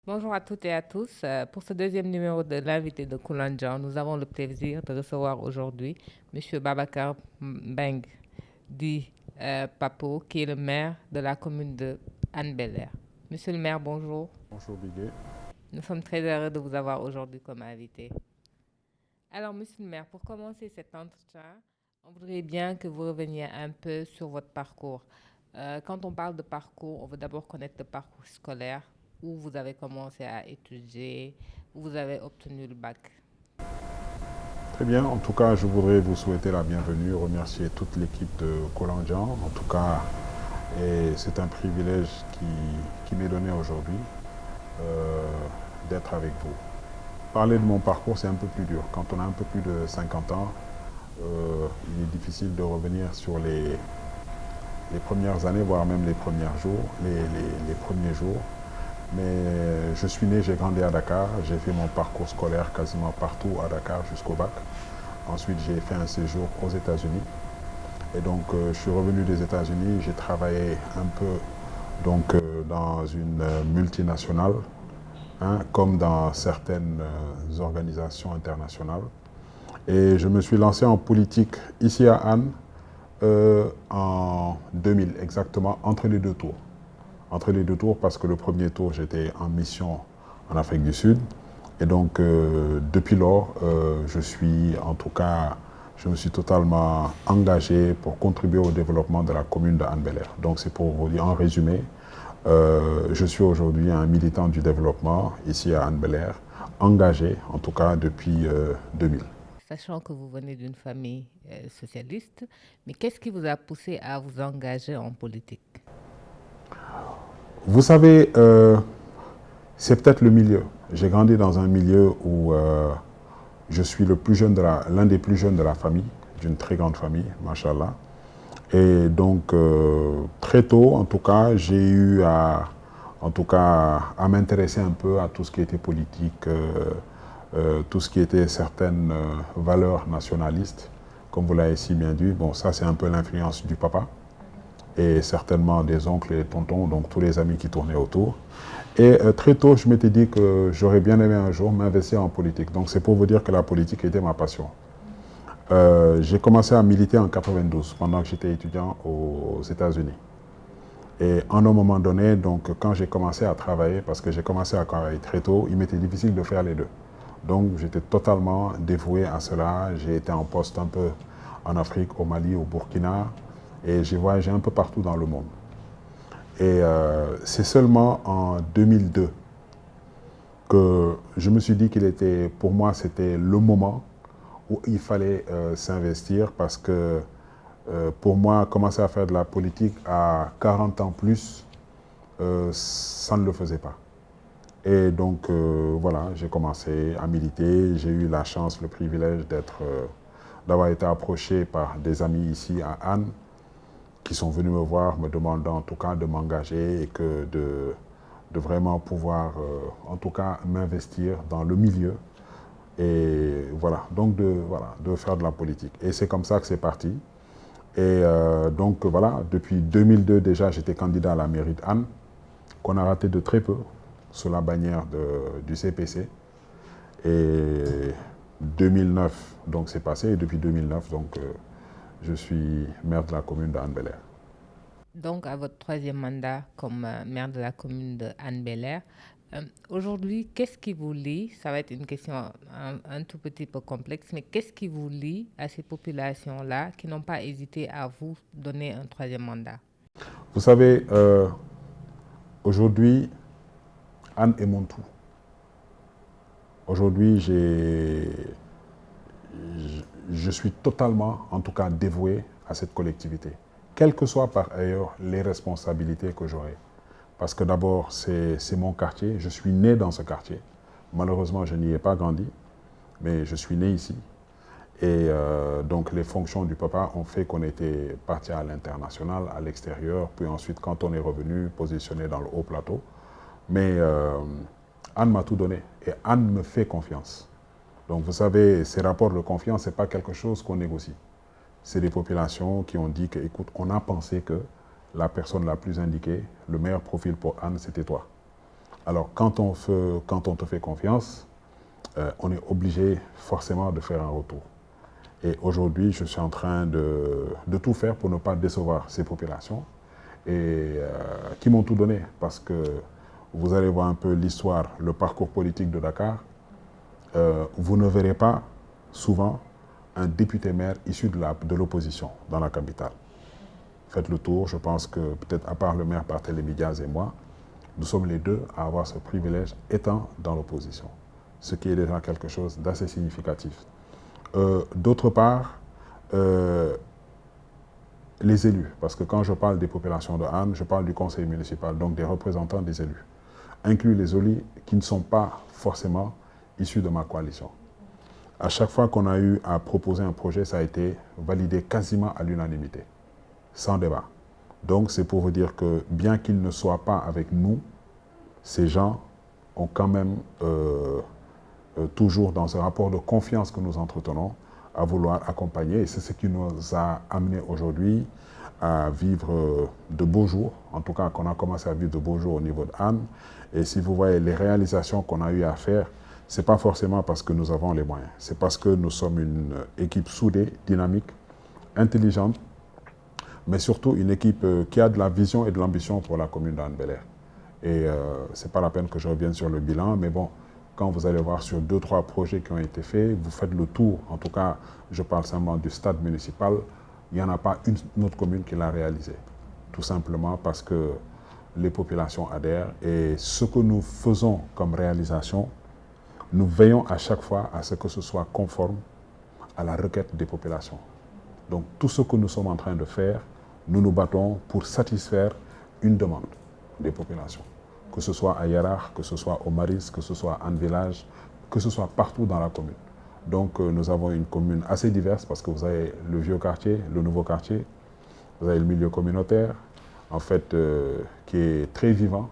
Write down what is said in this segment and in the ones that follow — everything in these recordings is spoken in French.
Bonjour à toutes et à tous. Pour ce deuxième numéro de l'invité de Koulandjan, nous avons le plaisir de recevoir aujourd'hui M. Babacar Mbeng dit Papo, qui est le maire de la commune de Anne-Belair. Monsieur le maire, bonjour. Bonjour Biguet. Nous sommes très heureux de vous avoir aujourd'hui comme invité. Alors, monsieur le maire, pour commencer cet entretien, on voudrait bien que vous reveniez un peu sur votre parcours. Quand on parle de parcours, on veut d'abord connaître le parcours scolaire, où vous avez commencé à étudier, où vous avez obtenu le bac. Très bien, en tout cas, je voudrais vous souhaiter la bienvenue, remercier toute l'équipe de Kolandjan. En tout cas, et c'est un privilège qui m'est donné aujourd'hui euh, d'être avec vous. Parler de mon parcours, c'est un peu plus dur. Quand on a un peu plus de 50 ans, il est difficile de revenir sur les premières années, voire même les premiers jours, les premiers jours. Mais je suis né, j'ai grandi à Dakar, j'ai fait mon parcours scolaire quasiment partout à Dakar jusqu'au bac. Ensuite, j'ai fait un séjour aux États-Unis. Et donc, je suis revenu des États-Unis, j'ai travaillé un peu dans une multinationale, hein, comme dans certaines organisations internationales. Et je me suis lancé en politique ici à Anne en 2000, exactement, entre les deux tours. Entre les deux tours, parce que le premier tour, j'étais en mission en Afrique du Sud. Et donc, depuis lors, je me suis totalement engagé pour contribuer au développement de la commune de Anne-Belair. Donc, c'est pour vous dire en résumé, je suis aujourd'hui un militant du développement ici à Anne-Belair, engagé en tout cas depuis 2000. Sachant que vous venez d'une famille socialiste, mais qu'est-ce qui vous a poussé à vous engager en politique? Vous savez, c'est peut-être le milieu. J'ai grandi dans un milieu où je suis l'un des plus jeunes de la famille, d'une très grande famille, machallah. Et donc, très tôt, en tout cas, à m'intéresser un peu à tout ce qui était politique, tout ce qui était certaines valeurs nationalistes, comme vous l'avez si bien dit. Bon, ça, c'est un peu l'influence du papa et certainement des oncles et des tontons, donc tous les amis qui tournaient autour. Et très tôt, je m'étais dit que j'aurais bien aimé un jour m'investir en politique. Donc, c'est pour vous dire que la politique était ma passion. J'ai commencé à militer en 92, pendant que j'étais étudiant aux États-Unis. Et à un moment donné, donc, quand j'ai commencé à travailler, parce que j'ai commencé à travailler très tôt, il m'était difficile de faire les deux. Donc, j'étais totalement dévoué à cela. J'ai été en poste un peu en Afrique, au Mali, au Burkina, et j'ai voyagé un peu partout dans le monde. Et c'est seulement en 2002 que je me suis dit pour moi, c'était le moment où il fallait s'investir parce que pour moi, commencer à faire de la politique à 40 ans plus, ça ne le faisait pas. Et donc, voilà, j'ai commencé à militer. J'ai eu la chance, le privilège d'avoir été approché par des amis ici à Anne qui sont venus me voir, me demandant en tout cas de m'engager et de vraiment pouvoir, en tout cas, m'investir dans le milieu et voilà, donc de faire de la politique. Et c'est comme ça que c'est parti. Et donc voilà, depuis 2002 déjà, j'étais candidat à la mairie d'Anne, qu'on a raté de très peu, sous la bannière du CPC. Et 2009, donc c'est passé, et depuis 2009, donc je suis maire de la commune d'Anne-Belair. Donc, à votre troisième mandat comme maire de la commune de Anne-Belair, aujourd'hui, qu'est-ce qui vous lie? Ça va être une question un tout petit peu complexe, mais qu'est-ce qui vous lie à ces populations-là qui n'ont pas hésité à vous donner un troisième mandat? Vous savez, aujourd'hui, Anne est mon tout. Aujourd'hui, je suis totalement, en tout cas, dévoué à cette collectivité, quelles que soient par ailleurs les responsabilités que j'aurai. Parce que d'abord, c'est mon quartier, je suis né dans ce quartier. Malheureusement, je n'y ai pas grandi, mais je suis né ici. Et donc, les fonctions du papa ont fait qu'on était parti à l'international, à l'extérieur, puis ensuite, quand on est revenu, positionné dans le haut plateau. Mais Anne m'a tout donné et Anne me fait confiance. Donc, vous savez, ces rapports de confiance, ce n'est pas quelque chose qu'on négocie. C'est des populations qui ont dit que, écoute, on a pensé que la personne la plus indiquée, le meilleur profil pour Anne, c'était toi. Alors, quand on te fait confiance, on est obligé forcément de faire un retour. Et aujourd'hui, je suis en train de tout faire pour ne pas décevoir ces populations et qui m'ont tout donné. Parce que vous allez voir un peu l'histoire, le parcours politique de Dakar. Vous ne verrez pas souvent un député-maire issu de l'opposition dans la capitale. Faites le tour, je pense que peut-être à part le maire Barthélémy Diaz et moi, nous sommes les deux à avoir ce privilège étant dans l'opposition. Ce qui est déjà quelque chose d'assez significatif. D'autre part, les élus, parce que quand je parle des populations de Hann, je parle du conseil municipal, donc des représentants des élus, inclus les élus qui ne sont pas forcément issus de ma coalition. À chaque fois qu'on a eu à proposer un projet, ça a été validé quasiment à l'unanimité, sans débat. Donc c'est pour vous dire que bien qu'ils ne soient pas avec nous, ces gens ont quand même toujours dans ce rapport de confiance que nous entretenons, à vouloir accompagner. Et c'est ce qui nous a amené aujourd'hui à vivre de beaux jours, en tout cas qu'on a commencé à vivre de beaux jours au niveau de Hann. Et si vous voyez les réalisations qu'on a eu à faire, ce n'est pas forcément parce que nous avons les moyens, c'est parce que nous sommes une équipe soudée, dynamique, intelligente, mais surtout une équipe qui a de la vision et de l'ambition pour la commune d'Anne Bel-Air. Et ce n'est pas la peine que je revienne sur le bilan, mais bon, quand vous allez voir sur 2-3 projets qui ont été faits, vous faites le tour, en tout cas, je parle simplement du stade municipal, il n'y en a pas une autre commune qui l'a réalisé. Tout simplement parce que les populations adhèrent et ce que nous faisons comme réalisation, nous veillons à chaque fois à ce que ce soit conforme à la requête des populations. Donc tout ce que nous sommes en train de faire, nous nous battons pour satisfaire une demande des populations. Que ce soit à Yarar, que ce soit au Maris, que ce soit à Hann Village, que ce soit partout dans la commune. Donc nous avons une commune assez diverse parce que vous avez le vieux quartier, le nouveau quartier, vous avez le milieu communautaire, en fait, qui est très vivant.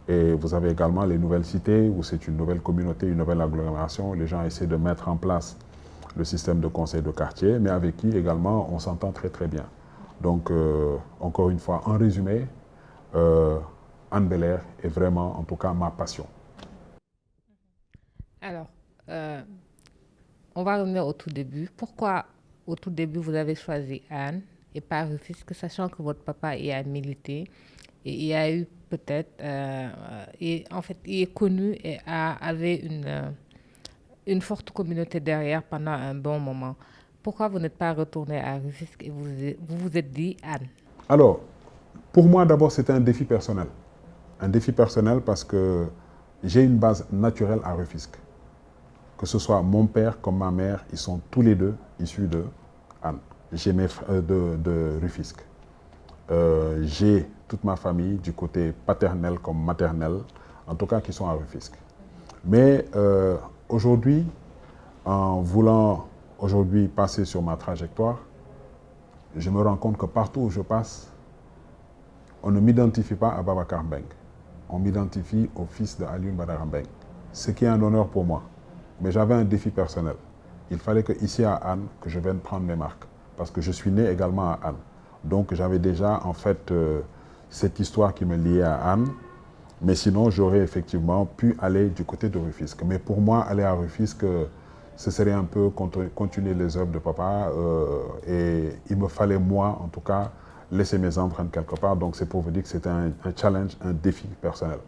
Et vous avez également les nouvelles cités où c'est une nouvelle communauté, une nouvelle agglomération. Les gens essaient de mettre en place le système de conseil de quartier, mais avec qui également on s'entend très très bien. Donc, encore une fois, en résumé, Hann Bel-Air est vraiment, en tout cas, ma passion. Alors, on va revenir au tout début. Pourquoi, au tout début, vous avez choisi Hann et pas Rufisque, sachant que votre papa y a milité et il y a eu peut-être, en fait, il est connu et avait une forte communauté derrière pendant un bon moment. Pourquoi vous n'êtes pas retourné à Rufisque et vous vous êtes dit Hann? Alors, pour moi, d'abord, c'était un défi personnel. Un défi personnel parce que j'ai une base naturelle à Rufisque. Que ce soit mon père comme ma mère, ils sont tous les deux issus de Hann. J'ai mes frères de Rufisque. J'ai toute ma famille du côté paternel comme maternel, en tout cas qui sont à Rufisque. Mais aujourd'hui, en voulant aujourd'hui passer sur ma trajectoire, je me rends compte que partout où je passe, on ne m'identifie pas à Babacar Mbengue. On m'identifie au fils de Alioune Badara Mbengue, ce qui est un honneur pour moi. Mais j'avais un défi personnel. Il fallait que ici à Hann, que je vienne prendre mes marques, parce que je suis né également à Hann. Donc j'avais déjà en fait cette histoire qui me liait à Hann, mais sinon j'aurais effectivement pu aller du côté de Rufisque. Mais pour moi, aller à Rufisque, ce serait un peu continuer les œuvres de papa et il me fallait moi, en tout cas, laisser mes empreintes quelque part. Donc c'est pour vous dire que c'était un challenge, un défi personnel.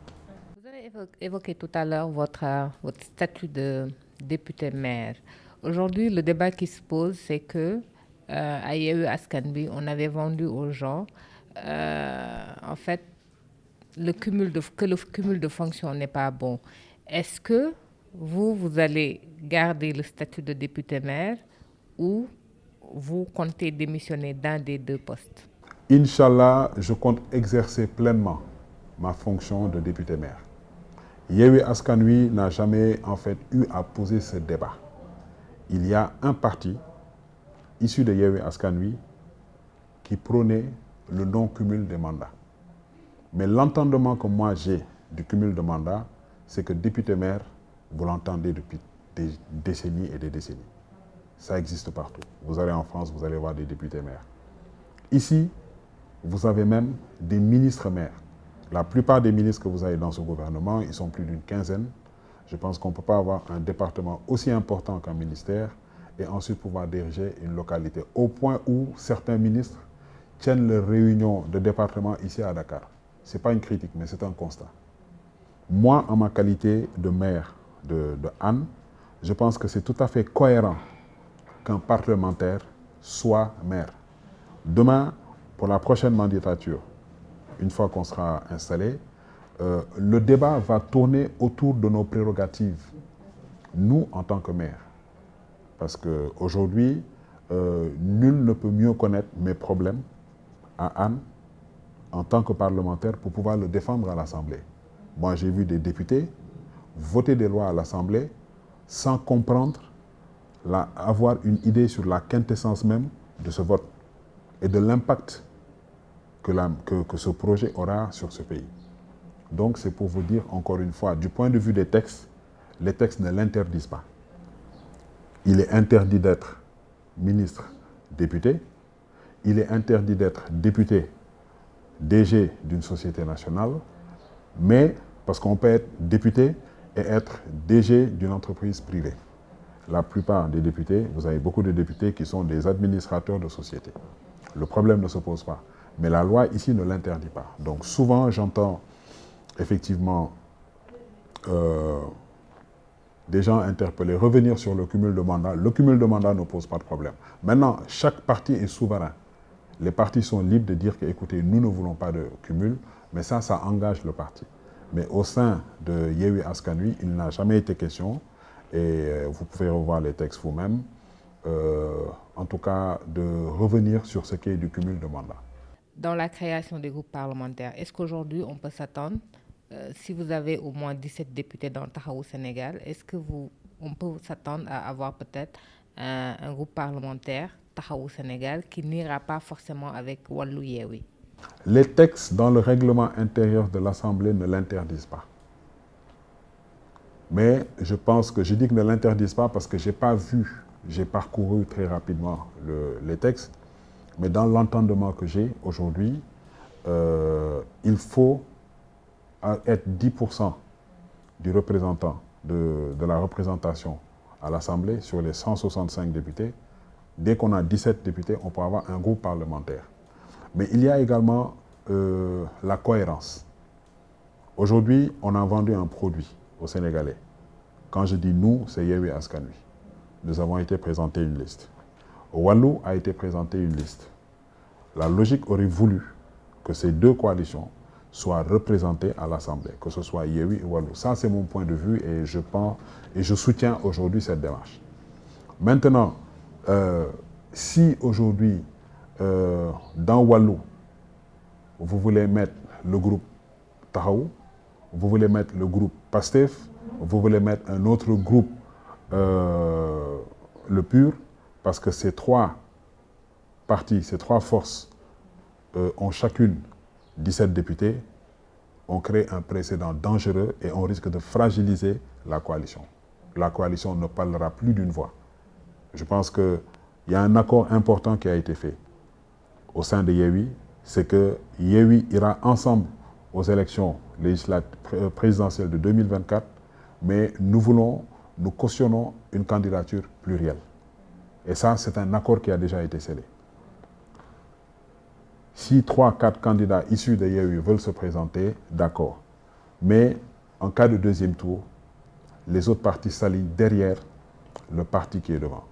Vous avez évoqué tout à l'heure votre statut de député-maire. Aujourd'hui, le débat qui se pose, c'est que à Yewwi Askan Wi, on avait vendu aux gens, en fait, que le cumul de fonctions n'est pas bon. Est-ce que vous allez garder le statut de député-maire ou vous comptez démissionner d'un des deux postes? Inch'Allah, je compte exercer pleinement ma fonction de député-maire. Yewwi Askan Wi n'a jamais en fait eu à poser ce débat. Il y a un parti issu de Yewwi Askan Wi qui prônait le non-cumul des mandats. Mais l'entendement que moi j'ai du cumul de mandats, c'est que député-maire, vous l'entendez depuis des décennies et des décennies. Ça existe partout. Vous allez en France, vous allez voir des députés-maires. Ici, vous avez même des ministres-maires. La plupart des ministres que vous avez dans ce gouvernement, ils sont plus d'une quinzaine. Je pense qu'on ne peut pas avoir un département aussi important qu'un ministère et ensuite pouvoir diriger une localité. Au point où certains ministres tiennent leurs réunions de département ici à Dakar. Ce n'est pas une critique, mais c'est un constat. Moi, en ma qualité de maire de Hann, je pense que c'est tout à fait cohérent qu'un parlementaire soit maire. Demain, pour la prochaine mandature, une fois qu'on sera installé, le débat va tourner autour de nos prérogatives, nous en tant que maire. Parce qu'aujourd'hui, nul ne peut mieux connaître mes problèmes à Hann en tant que parlementaire pour pouvoir le défendre à l'Assemblée. Moi, j'ai vu des députés voter des lois à l'Assemblée sans comprendre, avoir une idée sur la quintessence même de ce vote et de l'impact que ce projet aura sur ce pays. Donc, c'est pour vous dire, encore une fois, du point de vue des textes, les textes ne l'interdisent pas. Il est interdit d'être ministre, député. Il est interdit d'être député, DG d'une société nationale. Mais, parce qu'on peut être député et être DG d'une entreprise privée. La plupart des députés, vous avez beaucoup de députés qui sont des administrateurs de sociétés. Le problème ne se pose pas. Mais la loi ici ne l'interdit pas. Donc souvent, j'entends effectivement des gens interpellés, revenir sur le cumul de mandats. Le cumul de mandats ne pose pas de problème. Maintenant, chaque parti est souverain. Les partis sont libres de dire que, écoutez, nous ne voulons pas de cumul, mais ça engage le parti. Mais au sein de Yewwi Askan Wi, il n'a jamais été question, et vous pouvez revoir les textes vous-même, en tout cas de revenir sur ce qui est du cumul de mandats. Dans la création des groupes parlementaires, est-ce qu'aujourd'hui on peut s'attendre, si vous avez au moins 17 députés dans Taxawu Sénégal, est-ce qu'on peut s'attendre à avoir peut-être un groupe parlementaire Taxawu Sénégal qui n'ira pas forcément avec Wallu Yewwi? Les textes dans le règlement intérieur de l'Assemblée ne l'interdisent pas. Mais je pense que je dis que ne l'interdisent pas parce que je n'ai pas vu, j'ai parcouru très rapidement les textes, mais dans l'entendement que j'ai aujourd'hui, il faut être 10% du représentant de la représentation à l'Assemblée sur les 165 députés. Dès qu'on a 17 députés, on peut avoir un groupe parlementaire. Mais il y a également la cohérence. Aujourd'hui, on a vendu un produit aux Sénégalais. Quand je dis nous, c'est Yewwi Askan Wi. Nous avons été présentés une liste. Wallu a été présenté une liste. La logique aurait voulu que ces deux coalitions soient représentées à l'Assemblée, que ce soit Yewwi ou Wallu. Ça, c'est mon point de vue et je pense et je soutiens aujourd'hui cette démarche. Maintenant, si aujourd'hui, dans Wallu, vous voulez mettre le groupe Taxawu, vous voulez mettre le groupe Pastef, vous voulez mettre un autre groupe, le PUR, parce que ces trois partis, ces trois forces ont chacune 17 députés, on crée un précédent dangereux et on risque de fragiliser la coalition. La coalition ne parlera plus d'une voix. Je pense qu'il y a un accord important qui a été fait au sein de Yewwi, c'est que Yewwi ira ensemble aux élections présidentielles de 2024, mais nous cautionnons une candidature plurielle. Et ça, c'est un accord qui a déjà été scellé. Si 3-4 candidats issus de Yewwi veulent se présenter, d'accord. Mais en cas de deuxième tour, les autres partis s'alignent derrière le parti qui est devant.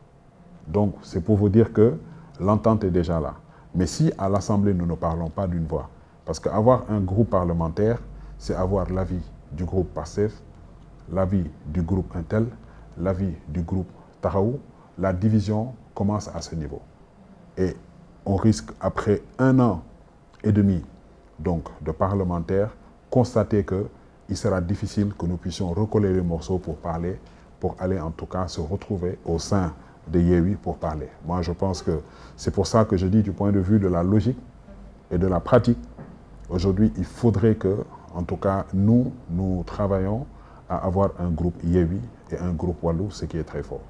Donc, c'est pour vous dire que l'entente est déjà là. Mais si à l'Assemblée, nous ne parlons pas d'une voix, parce qu'avoir un groupe parlementaire, c'est avoir l'avis du groupe Pastef, l'avis du groupe Intel, l'avis du groupe Taxawu, la division commence à ce niveau. Et on risque, après 1 an et demi donc, de parlementaires, constater qu'il sera difficile que nous puissions recoller les morceaux pour parler, pour aller en tout cas se retrouver au sein de Yewwi pour parler. Moi, je pense que c'est pour ça que je dis du point de vue de la logique et de la pratique, aujourd'hui, il faudrait que, en tout cas, nous travaillons à avoir un groupe Yewwi et un groupe Wallu, ce qui est très fort.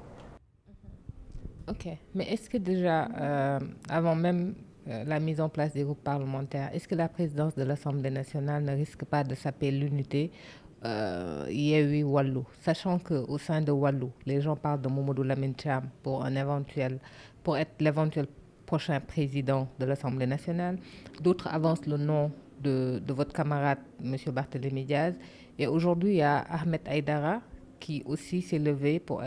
Ok, mais est-ce que déjà, avant même la mise en place des groupes parlementaires, est-ce que la présidence de l'Assemblée nationale ne risque pas de saper l'unité Yewwi Wallu, sachant qu'au sein de Wallu, les gens parlent de Mamadou Lamine Thiam pour être l'éventuel prochain président de l'Assemblée nationale. D'autres avancent le nom de votre camarade, M. Barthélémy Diaz. Et aujourd'hui, il y a Ahmed Aïdara qui aussi s'est levé pour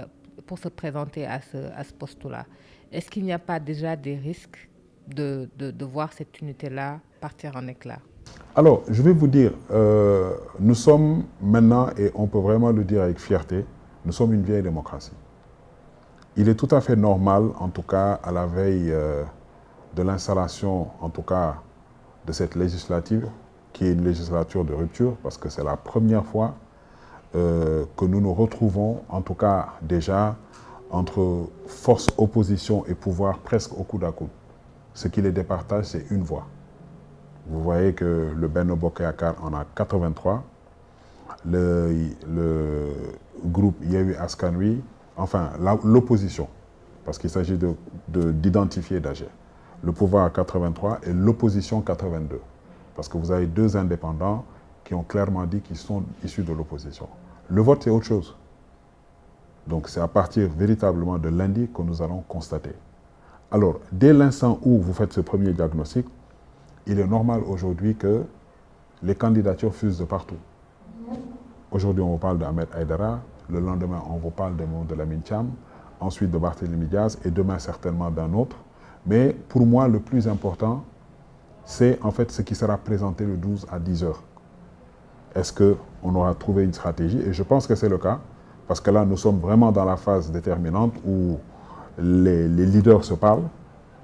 se présenter à ce poste-là. Est-ce qu'il n'y a pas déjà des risques de voir cette unité-là partir en éclats? Alors, je vais vous dire, nous sommes maintenant, et on peut vraiment le dire avec fierté, nous sommes une vieille démocratie. Il est tout à fait normal, en tout cas à la veille de l'installation, en tout cas de cette législature, qui est une législature de rupture, parce que c'est la première fois que nous nous retrouvons, en tout cas déjà, entre force, opposition et pouvoir presque au coude à coude. Ce qui les départage, c'est une voix. Vous voyez que le Benno Bokk Yakaar en a 83, le groupe Yewwi Askan Wi, enfin l'opposition, parce qu'il s'agit d'identifier d'agir. Le pouvoir à 83 et l'opposition 82. Parce que vous avez deux indépendants qui ont clairement dit qu'ils sont issus de l'opposition. Le vote, c'est autre chose. Donc c'est à partir véritablement de lundi que nous allons constater. Alors, dès l'instant où vous faites ce premier diagnostic, il est normal aujourd'hui que les candidatures fusent de partout. Aujourd'hui, on vous parle d'Ahmed Aïdara, le lendemain, on vous parle de Lamine Thiam, ensuite de Barthélémy Diaz et demain certainement d'un autre. Mais pour moi, le plus important, c'est en fait ce qui sera présenté le 12 à 10 heures. Est-ce qu'on aura trouvé une stratégie? Et je pense que c'est le cas, parce que là, nous sommes vraiment dans la phase déterminante où les leaders se parlent.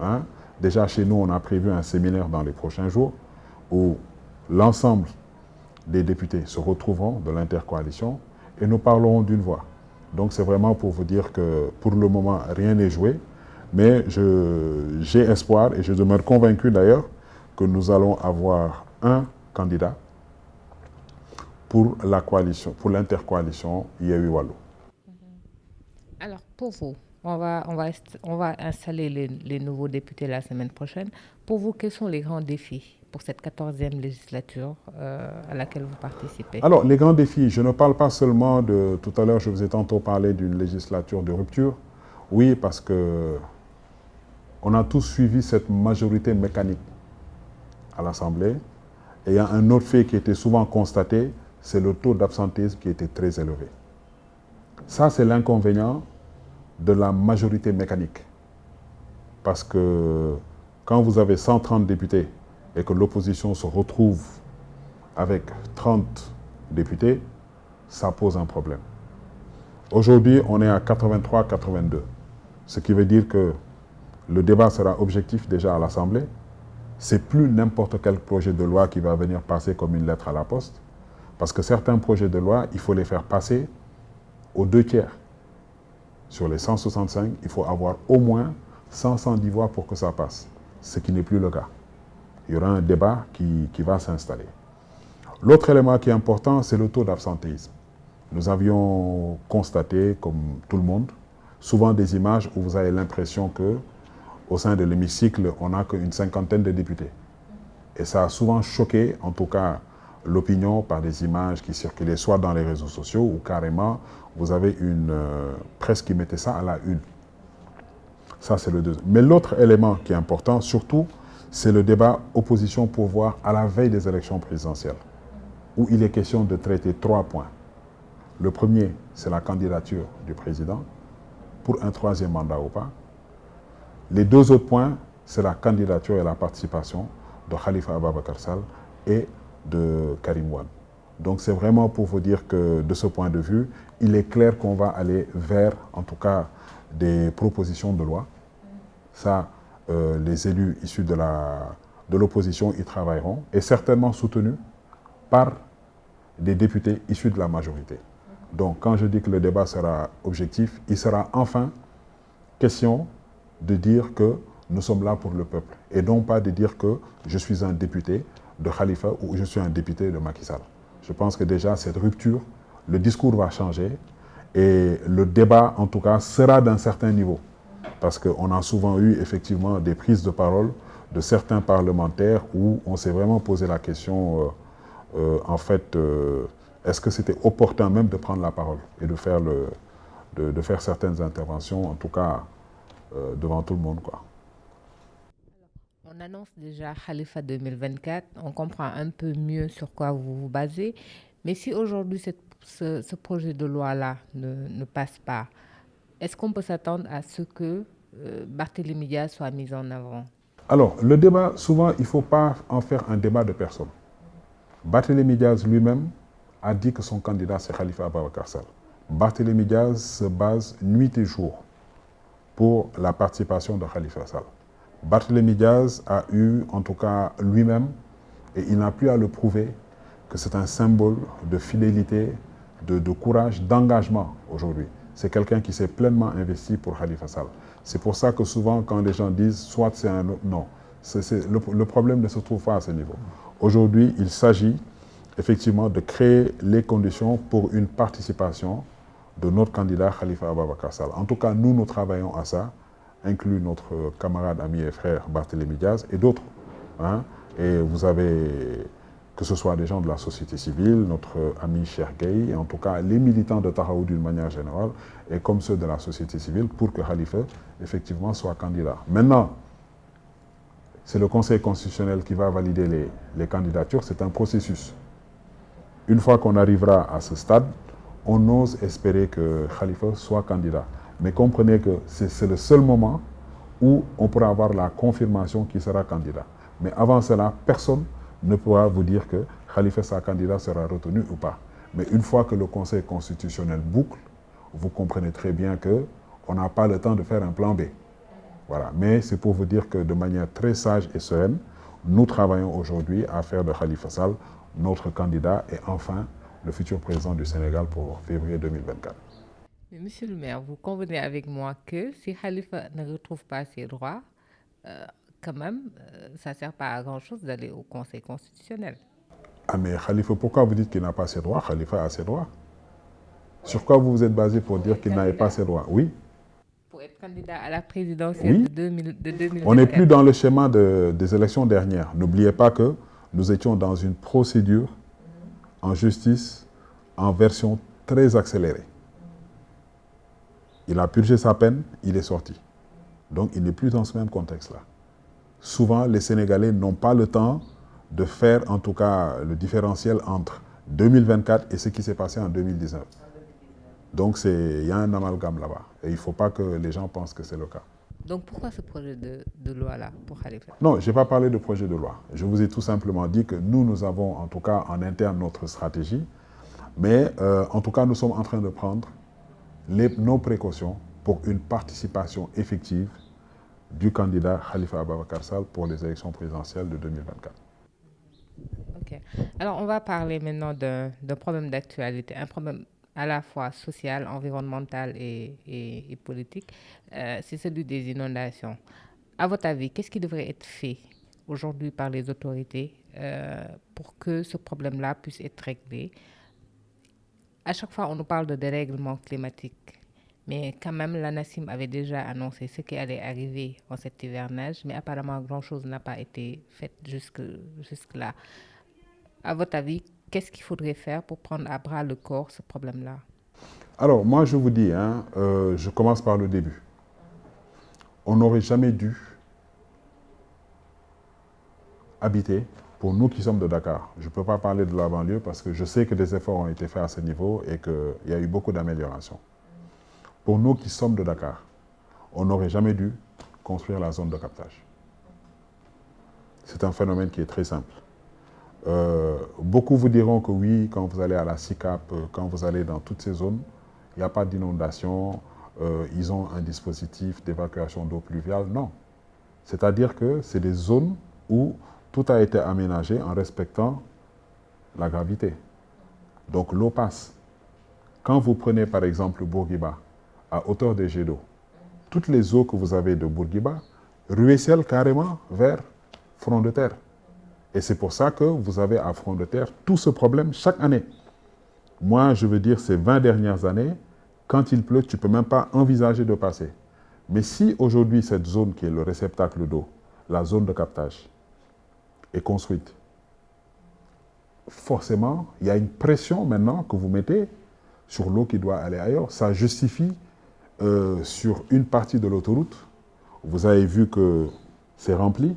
Hein. Déjà, chez nous, on a prévu un séminaire dans les prochains jours où l'ensemble des députés se retrouveront de l'intercoalition et nous parlerons d'une voix. Donc, c'est vraiment pour vous dire que pour le moment, rien n'est joué. Mais j'ai espoir et je demeure convaincu d'ailleurs que nous allons avoir un candidat pour la coalition, pour l'intercoalition Yewwi Wallu. Alors, pour vous, on va installer les nouveaux députés la semaine prochaine. Pour vous, quels sont les grands défis pour cette 14e législature à laquelle vous participez? Alors, les grands défis, je ne parle pas seulement de... Tout à l'heure, je vous ai tantôt parlé d'une législature de rupture. Oui, parce que on a tous suivi cette majorité mécanique à l'Assemblée. Et il y a un autre fait qui était souvent constaté, c'est le taux d'absentéisme qui était très élevé. Ça, c'est l'inconvénient de la majorité mécanique. Parce que quand vous avez 130 députés et que l'opposition se retrouve avec 30 députés, ça pose un problème. Aujourd'hui, on est à 83-82. Ce qui veut dire que le débat sera objectif déjà à l'Assemblée. C'est plus n'importe quel projet de loi qui va venir passer comme une lettre à la poste. Parce que certains projets de loi, il faut les faire passer aux 2/3. Sur les 165, il faut avoir au moins 110 voix pour que ça passe. Ce qui n'est plus le cas. Il y aura un débat qui va s'installer. L'autre élément qui est important, c'est le taux d'absentéisme. Nous avions constaté, comme tout le monde, souvent des images où vous avez l'impression que au sein de l'hémicycle, on n'a qu'une cinquantaine de députés. Et ça a souvent choqué, en tout cas, l'opinion par des images qui circulaient soit dans les réseaux sociaux ou carrément, vous avez une presse qui mettait ça à la une. Ça, c'est le deuxième. Mais l'autre élément qui est important, surtout, c'est le débat opposition-pouvoir à la veille des élections présidentielles, où il est question de traiter 3 points. Le premier, c'est la candidature du président pour un 3e mandat ou pas. Les 2 autres points, c'est la candidature et la participation de Khalifa Ababacar Sall et de Karim Wade. Donc c'est vraiment pour vous dire que de ce point de vue, il est clair qu'on va aller vers, en tout cas, des propositions de loi. Ça, les élus issus de l'opposition y travailleront, et certainement soutenus par des députés issus de la majorité. Donc quand je dis que le débat sera objectif, il sera enfin question de dire que nous sommes là pour le peuple, et non pas de dire que je suis un député de Khalifa ou je suis un député de Macky Sall. Je pense que déjà cette rupture, le discours va changer et le débat en tout cas sera d'un certain niveau. Parce qu'on a souvent eu effectivement des prises de parole de certains parlementaires où on s'est vraiment posé la question, en fait, est-ce que c'était opportun même de prendre la parole et de faire certaines interventions, en tout cas devant tout le monde, quoi. On annonce déjà Khalifa 2024, on comprend un peu mieux sur quoi vous vous basez, mais si aujourd'hui ce projet de loi-là ne passe pas, est-ce qu'on peut s'attendre à ce que Barthélémy Diaz soit mis en avant? Alors, le débat, souvent, il ne faut pas en faire un débat de personne. Barthélémy Diaz lui-même a dit que son candidat, c'est Khalifa Ababacar Sall. Barthélémy Diaz se base nuit et jour pour la participation de Khalifa Sall. Barthélémy Diaz a eu, en tout cas lui-même, et il n'a plus à le prouver, que c'est un symbole de fidélité, de courage, d'engagement aujourd'hui. C'est quelqu'un qui s'est pleinement investi pour Khalifa Sall. C'est pour ça que souvent, quand les gens disent soit c'est un autre, non. Le problème ne se trouve pas à ce niveau. Aujourd'hui, il s'agit effectivement de créer les conditions pour une participation de notre candidat Khalifa Ababacar Sall. En tout cas, nous travaillons à ça, inclus notre camarade, ami et frère Barthélémy Diaz et d'autres. Hein. Et vous avez, que ce soit des gens de la société civile, notre ami Cheikh Gueye, et en tout cas les militants de Tahaou d'une manière générale, et comme ceux de la société civile, pour que Khalifa, effectivement, soit candidat. Maintenant, c'est le Conseil constitutionnel qui va valider les candidatures, c'est un processus. Une fois qu'on arrivera à ce stade, on ose espérer que Khalifa soit candidat. Mais comprenez que c'est le seul moment où on pourra avoir la confirmation qu'il sera candidat. Mais avant cela, personne ne pourra vous dire que Khalifa, sa candidat, sera retenu ou pas. Mais une fois que le Conseil constitutionnel boucle, vous comprenez très bien qu'on n'a pas le temps de faire un plan B. Voilà. Mais c'est pour vous dire que de manière très sage et sereine, nous travaillons aujourd'hui à faire de Khalifa Sall notre candidat et enfin le futur président du Sénégal pour février 2024. Mais monsieur le maire, vous convenez avec moi que si Khalifa ne retrouve pas ses droits, quand même, ça ne sert pas à grand-chose d'aller au Conseil constitutionnel. Ah mais Khalifa, pourquoi vous dites qu'il n'a pas ses droits? Khalifa a ses droits. Sur quoi vous vous êtes basé pour dire qu'il n'avait pas ses droits? Oui. Pour être candidat à la présidentielle de 2024. On n'est plus dans le schéma des élections dernières. N'oubliez pas que nous étions dans une procédure en justice en version très accélérée. Il a purgé sa peine, il est sorti. Donc il n'est plus dans ce même contexte-là. Souvent, les Sénégalais n'ont pas le temps de faire, en tout cas, le différentiel entre 2024 et ce qui s'est passé en 2019. Donc il y a un amalgame là-bas. Et il ne faut pas que les gens pensent que c'est le cas. Donc pourquoi ce projet de loi-là pour Khalifa? Non, je n'ai pas parlé de projet de loi. Je vous ai tout simplement dit que nous avons, en tout cas, en interne, notre stratégie. Mais, en tout cas, nous sommes en train de prendre nos précautions pour une participation effective du candidat Khalifa Ababacar Sall pour les élections présidentielles de 2024. Ok. Alors, on va parler maintenant d'un problème d'actualité, un problème à la fois social, environnemental et politique. C'est celui des inondations. À votre avis, qu'est-ce qui devrait être fait aujourd'hui par les autorités pour que ce problème-là puisse être réglé? À chaque fois, on nous parle de dérèglement climatique. Mais quand même, l'ANACIM avait déjà annoncé ce qui allait arriver en cet hivernage, mais apparemment, grand-chose n'a pas été fait jusque-là. À votre avis, qu'est-ce qu'il faudrait faire pour prendre à bras le corps ce problème-là? Alors, moi, je vous dis, je commence par le début. On n'aurait jamais dû habiter, pour nous qui sommes de Dakar. Je ne peux pas parler de la banlieue parce que je sais que des efforts ont été faits à ce niveau et qu'il y a eu beaucoup d'améliorations. Pour nous qui sommes de Dakar, on n'aurait jamais dû construire la zone de captage. C'est un phénomène qui est très simple. Beaucoup vous diront que oui, quand vous allez à la SICAP, quand vous allez dans toutes ces zones, il n'y a pas d'inondation, ils ont un dispositif d'évacuation d'eau pluviale. Non. C'est-à-dire que c'est des zones où tout a été aménagé en respectant la gravité. Donc l'eau passe. Quand vous prenez par exemple Bourguiba, à hauteur des jets d'eau, toutes les eaux que vous avez de Bourguiba ruissellent carrément vers Front de Terre. Et c'est pour ça que vous avez à Front de Terre tout ce problème chaque année. Moi, je veux dire, ces 20 dernières années, quand il pleut, tu ne peux même pas envisager de passer. Mais si aujourd'hui, cette zone qui est le réceptacle d'eau la zone de captage est construite, forcément, il y a une pression maintenant que vous mettez sur l'eau qui doit aller ailleurs. Ça justifie, sur une partie de l'autoroute, vous avez vu que c'est rempli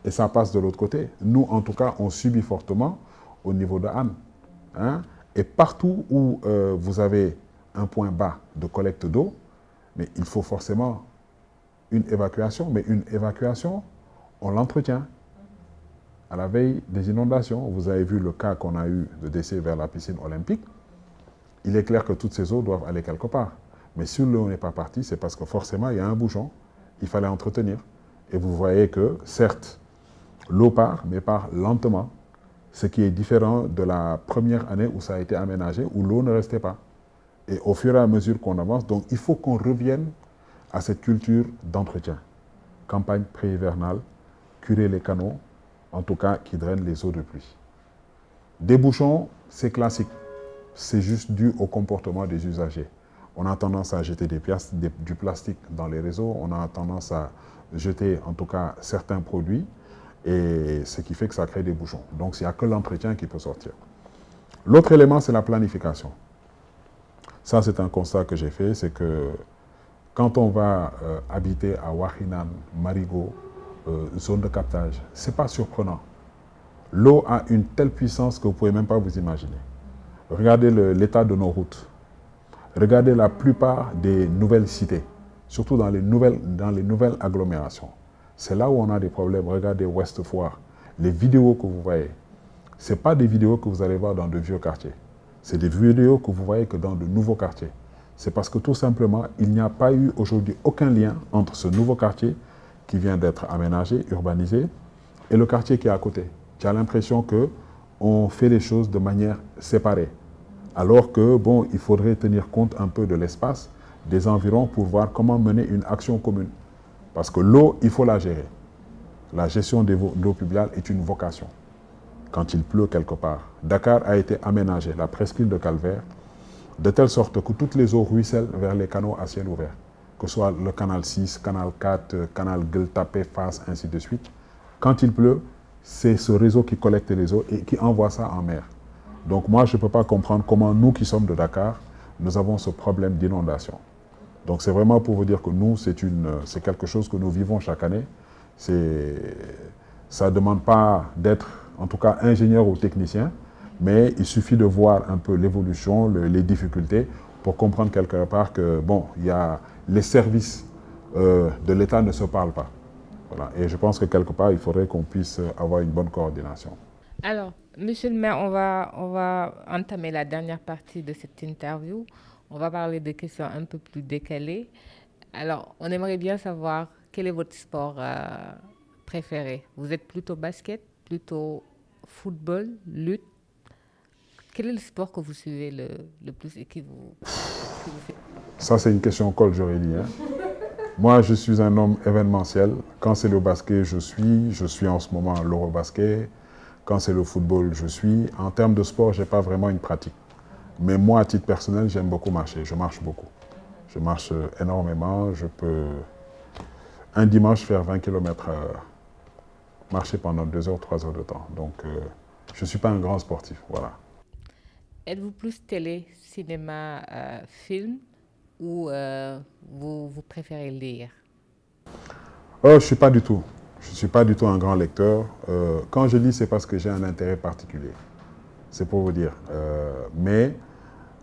et ça passe de l'autre côté. Nous, en tout cas, on subit fortement au niveau de Hann. Hein? Et partout où vous avez un point bas de collecte d'eau, mais il faut forcément une évacuation. Mais une évacuation, on l'entretient. À la veille des inondations, vous avez vu le cas qu'on a eu de décès vers la piscine olympique. Il est clair que toutes ces eaux doivent aller quelque part. Mais si l'eau n'est pas partie, c'est parce que forcément, il y a un bouchon. Il fallait entretenir. Et vous voyez que, certes, l'eau part, mais part lentement. Ce qui est différent de la première année où ça a été aménagé, où l'eau ne restait pas. Et au fur et à mesure qu'on avance, donc il faut qu'on revienne à cette culture d'entretien. Campagne pré-hivernale, curer les canaux, en tout cas qui drainent les eaux de pluie. Des bouchons, c'est classique. C'est juste dû au comportement des usagers. On a tendance à jeter du plastique dans les réseaux, on a tendance à jeter en tout cas certains produits, et ce qui fait que ça crée des bouchons. Donc il n'y a que l'entretien qui peut sortir. L'autre élément, c'est la planification. Ça, c'est un constat que j'ai fait, c'est que quand on va habiter à Wakhinane, Marigot, zone de captage, ce n'est pas surprenant. L'eau a une telle puissance que vous ne pouvez même pas vous imaginer. Regardez l'état de nos routes. Regardez la plupart des nouvelles cités, surtout dans les nouvelles agglomérations. C'est là où on a des problèmes. Regardez Ouest Foire. Les vidéos que vous voyez, ce n'est pas des vidéos que vous allez voir dans de vieux quartiers. C'est des vidéos que vous voyez que dans de nouveaux quartiers. C'est parce que tout simplement, il n'y a pas eu aujourd'hui aucun lien entre ce nouveau quartier qui vient d'être aménagé, urbanisé, et le quartier qui est à côté. Tu as l'impression qu'on fait les choses de manière séparée. Alors que, bon, il faudrait tenir compte un peu de l'espace, des environs, pour voir comment mener une action commune. Parce que l'eau, il faut la gérer. La gestion de l'eau pluviale est une vocation. Quand il pleut quelque part, Dakar a été aménagé, la presqu'île de Calvaire, de telle sorte que toutes les eaux ruissellent vers les canaux à ciel ouvert. Que ce soit le canal 6, canal 4, canal Gueule Tapée, Fass, ainsi de suite. Quand il pleut, c'est ce réseau qui collecte les eaux et qui envoie ça en mer. Donc moi, je ne peux pas comprendre comment nous qui sommes de Dakar, nous avons ce problème d'inondation. Donc c'est vraiment pour vous dire que nous, c'est quelque chose que nous vivons chaque année. Ça ne demande pas d'être, en tout cas, ingénieur ou technicien, mais il suffit de voir un peu l'évolution, les difficultés, pour comprendre quelque part que, bon, les services de l'État ne se parlent pas. Voilà. Et je pense que quelque part, il faudrait qu'on puisse avoir une bonne coordination. Alors, monsieur le maire, on va entamer la dernière partie de cette interview. On va parler de questions un peu plus décalées. Alors, on aimerait bien savoir quel est votre sport préféré. Vous êtes plutôt basket, plutôt football, lutte. Quel est le sport que vous suivez le plus et qui vous fait... Ça, c'est une question colle, j'aurais dit. Hein. Moi, je suis un homme événementiel. Quand c'est le basket, je suis en ce moment l'Eurobasket. Quand c'est le football, je suis. En termes de sport, je n'ai pas vraiment une pratique. Mais moi, à titre personnel, j'aime beaucoup marcher. Je marche beaucoup. Je marche énormément. Je peux, un dimanche, faire 20 km, marcher pendant 2 heures, 3 heures de temps. Donc, je ne suis pas un grand sportif. Voilà. Êtes-vous plus télé, cinéma, film ou vous préférez lire? Je ne suis pas du tout. Je ne suis pas du tout un grand lecteur. Quand je lis, c'est parce que j'ai un intérêt particulier. C'est pour vous dire. Mais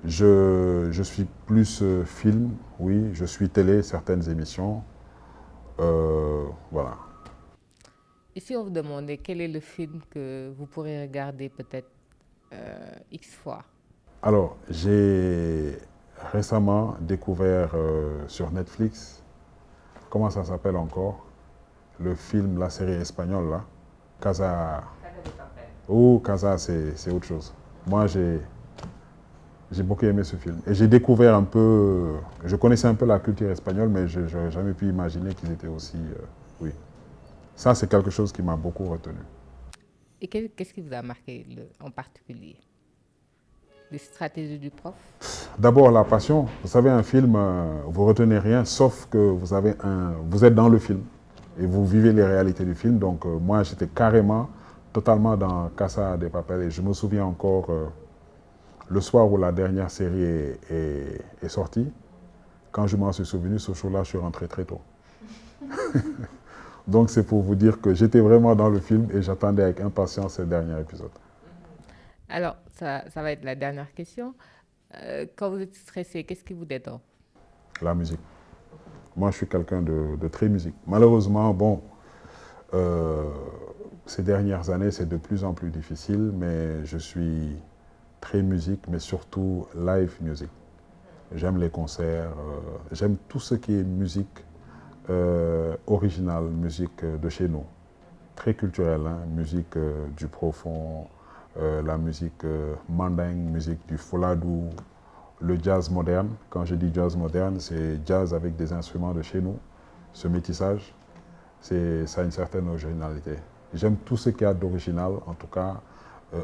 je suis plus film, oui. Je suis télé, certaines émissions. Voilà. Et si on vous demandait quel est le film que vous pourrez regarder peut-être X fois? Alors, j'ai récemment découvert sur Netflix, comment ça s'appelle encore? Le film, la série espagnole, là. Casa. Oh, Casa, c'est autre chose. Moi, j'ai beaucoup aimé ce film. Et j'ai découvert un peu, je connaissais un peu la culture espagnole, mais je n'aurais jamais pu imaginer qu'ils étaient aussi, oui. Ça, c'est quelque chose qui m'a beaucoup retenu. Et qu'est-ce qui vous a marqué en particulier? Les stratégies du prof? D'abord, la passion. Vous savez, un film, vous retenez rien, sauf que vous êtes dans le film. et vous vivez les réalités du film. Donc moi, j'étais carrément, totalement dans Casa de Papel. Et je me souviens encore, le soir où la dernière série est sortie, quand je m'en suis souvenu, ce jour-là, je suis rentré très tôt. Donc c'est pour vous dire que j'étais vraiment dans le film et j'attendais avec impatience ce dernier épisode. Alors, ça va être la dernière question. Quand vous êtes stressé, qu'est-ce qui vous détend? La musique. Moi, je suis quelqu'un de très musique. Malheureusement, bon, ces dernières années, c'est de plus en plus difficile, mais je suis très musique, mais surtout live music. J'aime les concerts, j'aime tout ce qui est musique originale, musique de chez nous. Très culturelle, hein, musique du profond, la musique mandingue, musique du foladou, le jazz moderne. Quand je dis jazz moderne, c'est jazz avec des instruments de chez nous. Ce métissage, ça a une certaine originalité. J'aime tout ce qu'il y a d'original, en tout cas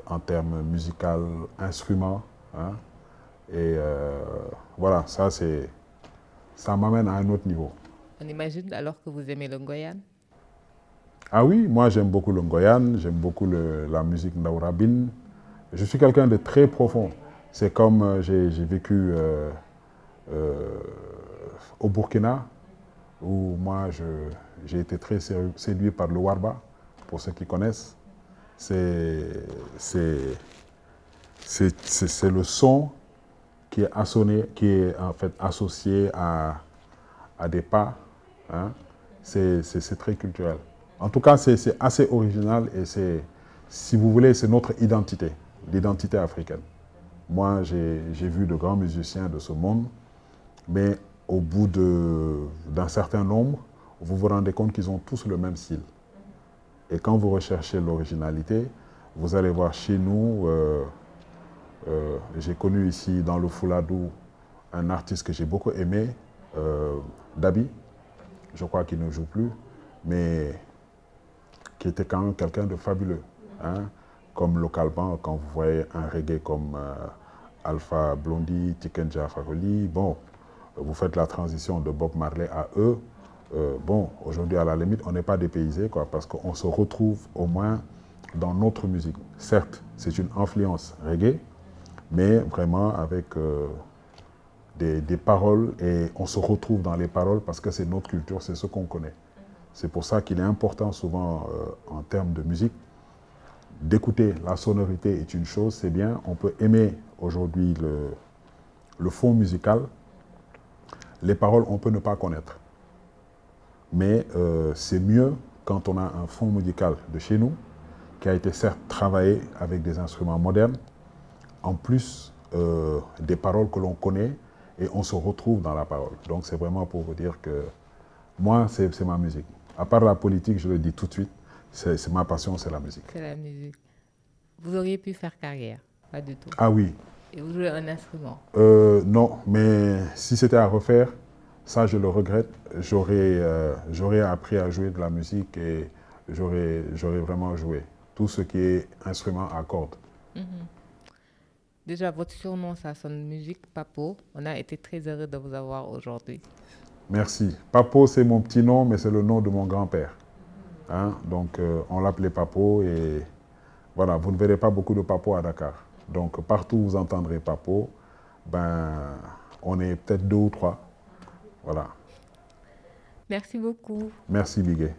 en termes musicaux, instruments. Hein, et voilà, ça m'amène à un autre niveau. On imagine alors que vous aimez le Ngoyane? Ah oui, moi j'aime beaucoup le Ngoyane, j'aime beaucoup la musique Ndaourabine. Je suis quelqu'un de très profond. C'est comme j'ai vécu au Burkina, où moi j'ai été très séduit par le Warba, pour ceux qui connaissent. C'est le son qui est en fait associé à des pas. Hein. C'est très culturel. En tout cas, c'est assez original et si vous voulez, c'est notre identité, l'identité africaine. Moi, j'ai vu de grands musiciens de ce monde, mais au bout d'un certain nombre, vous vous rendez compte qu'ils ont tous le même style. Et quand vous recherchez l'originalité, vous allez voir chez nous, j'ai connu ici dans le Fouladou un artiste que j'ai beaucoup aimé, Dabi, je crois qu'il ne joue plus, mais qui était quand même quelqu'un de fabuleux. Hein? Comme localement, quand vous voyez un reggae comme Alpha Blondy, Tikenja Fagoli, bon, vous faites la transition de Bob Marley à eux. Bon, aujourd'hui, à la limite, on n'est pas dépaysé, quoi, parce qu'on se retrouve au moins dans notre musique. Certes, c'est une influence reggae, mais vraiment avec des paroles, et on se retrouve dans les paroles parce que c'est notre culture, c'est ce qu'on connaît. C'est pour ça qu'il est important souvent, en termes de musique, d'écouter. La sonorité est une chose, c'est bien. On peut aimer aujourd'hui le fond musical. Les paroles, on peut ne pas connaître. Mais c'est mieux quand on a un fond musical de chez nous, qui a été certes travaillé avec des instruments modernes, en plus des paroles que l'on connaît, et on se retrouve dans la parole. Donc c'est vraiment pour vous dire que moi, c'est ma musique. À part la politique, je le dis tout de suite, c'est ma passion, c'est la musique. C'est la musique. Vous auriez pu faire carrière? Pas du tout. Ah oui. Et vous jouez un instrument? Non, mais si c'était à refaire, ça je le regrette. J'aurais appris à jouer de la musique et j'aurais vraiment joué. Tout ce qui est instrument à cordes. Déjà, votre surnom, ça sonne musique, Papo. On a été très heureux de vous avoir aujourd'hui. Merci. Papo, c'est mon petit nom, mais c'est le nom de mon grand-père. Hein? Donc, on l'appelait Papo et voilà, vous ne verrez pas beaucoup de Papo à Dakar. Donc, partout où vous entendrez Papo, ben, on est peut-être 2 ou 3. Voilà. Merci beaucoup. Merci, Bigué.